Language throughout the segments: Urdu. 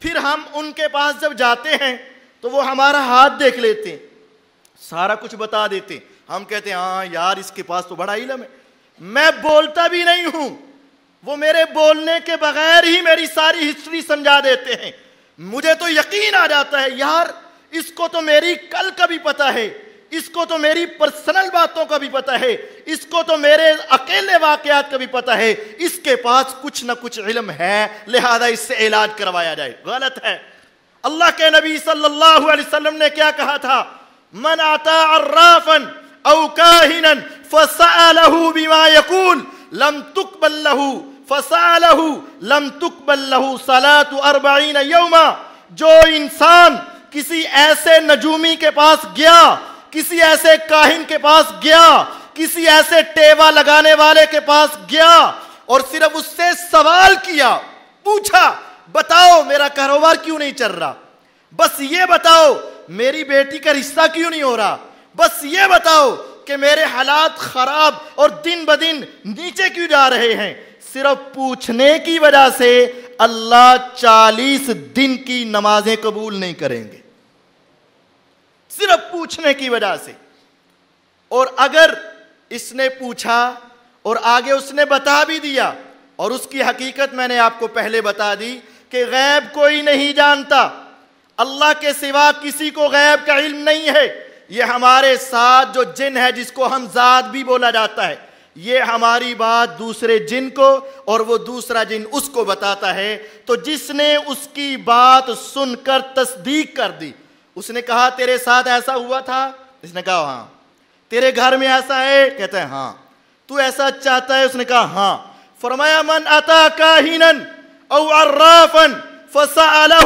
پھر ہم ان کے پاس جب جاتے ہیں تو وہ ہمارا ہاتھ دیکھ لیتے ہیں, سارا کچھ بتا دیتے ہیں. ہم کہتے ہیں ہاں یار اس کے پاس تو بڑا علم ہے. میں بولتا بھی نہیں ہوں, وہ میرے بولنے کے بغیر ہی میری ساری ہسٹری سمجھا دیتے ہیں. مجھے تو یقین آ جاتا ہے یار اس کو تو میری کل کا بھی پتہ ہے, اس کو تو میری پرسنل باتوں کا بھی پتہ ہے, اس کو تو میرے اکیلے واقعات کا بھی پتہ ہے, اس کے پاس کچھ نہ کچھ علم ہے, لہذا اس سے علاج کروایا جائے. غلط ہے. اللہ کے نبی صلی اللہ علیہ وسلم نے کیا کہا تھا؟ من اتا عرافا او کاہنا فسألہ بما یقول لم تقبل لہ فسألہ لم تقبل لہ صلاة 40 یوما. جو انسان کسی ایسے نجومی کے پاس گیا, کسی ایسے کاہن کے پاس گیا, کسی ایسے ٹیوا لگانے والے کے پاس گیا اور صرف اس سے سوال کیا, پوچھا بتاؤ میرا کاروبار کیوں نہیں چل رہا, بس یہ بتاؤ میری بیٹی کا رشتہ کیوں نہیں ہو رہا, بس یہ بتاؤ کہ میرے حالات خراب اور دن بدن نیچے کیوں جا رہے ہیں, صرف پوچھنے کی وجہ سے اللہ 40 دن کی نمازیں قبول نہیں کریں گے, صرف پوچھنے کی وجہ سے. اور اگر اس نے پوچھا اور آگے اس نے بتا بھی دیا, اور اس کی حقیقت میں نے آپ کو پہلے بتا دی کہ غیب کوئی نہیں جانتا, اللہ کے سوا کسی کو غیب کا علم نہیں ہے. یہ ہمارے ساتھ جو جن ہے جس کو ہم ذات بھی بولا جاتا ہے, یہ ہماری بات دوسرے جن کو اور وہ دوسرا جن اس کو بتاتا ہے. تو جس نے اس کی بات سن کر تصدیق کر دی, اس نے کہا تیرے ساتھ ایسا ہوا تھا, اس نے کہا ہاں. تیرے گھر میں ایسا ہے, کہتا ہے ہاں. تو ایسا چاہتا ہے, اس نے کہا ہاں. فرمایا من اتا کاہنا او عرافا فسألہ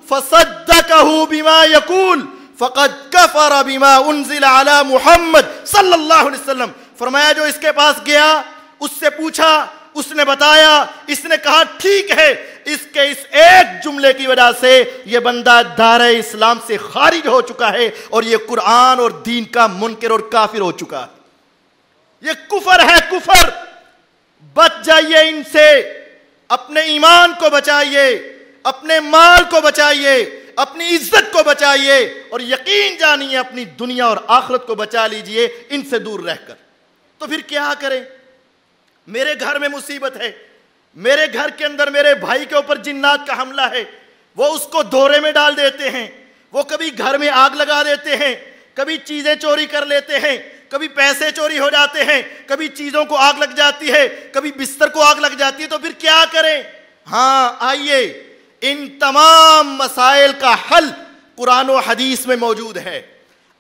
فصدقہ بما یقول فقد کفر بما انزل علی محمد صلی اللہ علیہ وسلم. فرمایا جو اس کے پاس گیا, اس سے پوچھا, اس نے بتایا, اس نے کہا ٹھیک ہے, اس کے اس ایک جملے کی وجہ سے یہ بندہ دائرہ اسلام سے خارج ہو چکا ہے اور یہ قرآن اور دین کا منکر اور کافر ہو چکا ہے. یہ کفر ہے, کفر. بچ جائیے ان سے, اپنے ایمان کو بچائیے, اپنے مال کو بچائیے, اپنی عزت کو بچائیے, اور یقین جانیے اپنی دنیا اور آخرت کو بچا لیجئے ان سے دور رہ کر. تو پھر کیا کریں؟ میرے گھر میں مصیبت ہے, میرے گھر کے اندر میرے بھائی کے اوپر جنات کا حملہ ہے, وہ اس کو دورے میں ڈال دیتے ہیں, وہ کبھی گھر میں آگ لگا دیتے ہیں, کبھی چیزیں چوری کر لیتے ہیں, کبھی پیسے چوری ہو جاتے ہیں, کبھی چیزوں کو آگ لگ جاتی ہے, کبھی بستر کو آگ لگ جاتی ہے. تو پھر کیا کریں؟ ہاں آئیے, ان تمام مسائل کا حل قرآن و حدیث میں موجود ہے.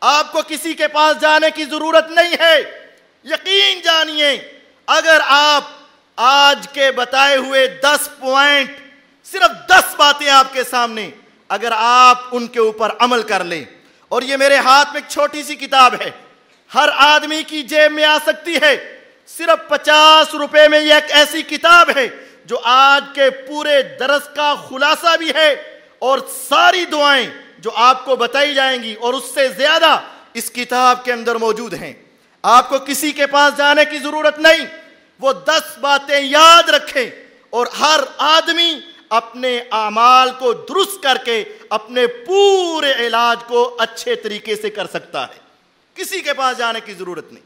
آپ کو کسی کے پاس جانے کی ضرورت نہیں ہے. یقین جانیے اگر آپ آج کے بتائے ہوئے 10 پوائنٹ, صرف 10 باتیں آپ کے سامنے, اگر آپ ان کے اوپر عمل کر لیں, اور یہ میرے ہاتھ میں ایک چھوٹی سی کتاب ہے, ہر آدمی کی جیب میں آ سکتی ہے, صرف 50 روپے میں یہ ایک ایسی کتاب ہے جو آج کے پورے درس کا خلاصہ بھی ہے, اور ساری دعائیں جو آپ کو بتائی جائیں گی اور اس سے زیادہ اس کتاب کے اندر موجود ہیں. آپ کو کسی کے پاس جانے کی ضرورت نہیں. وہ 10 باتیں یاد رکھیں اور ہر آدمی اپنے اعمال کو درست کر کے اپنے پورے علاج کو اچھے طریقے سے کر سکتا ہے. کسی کے پاس جانے کی ضرورت نہیں.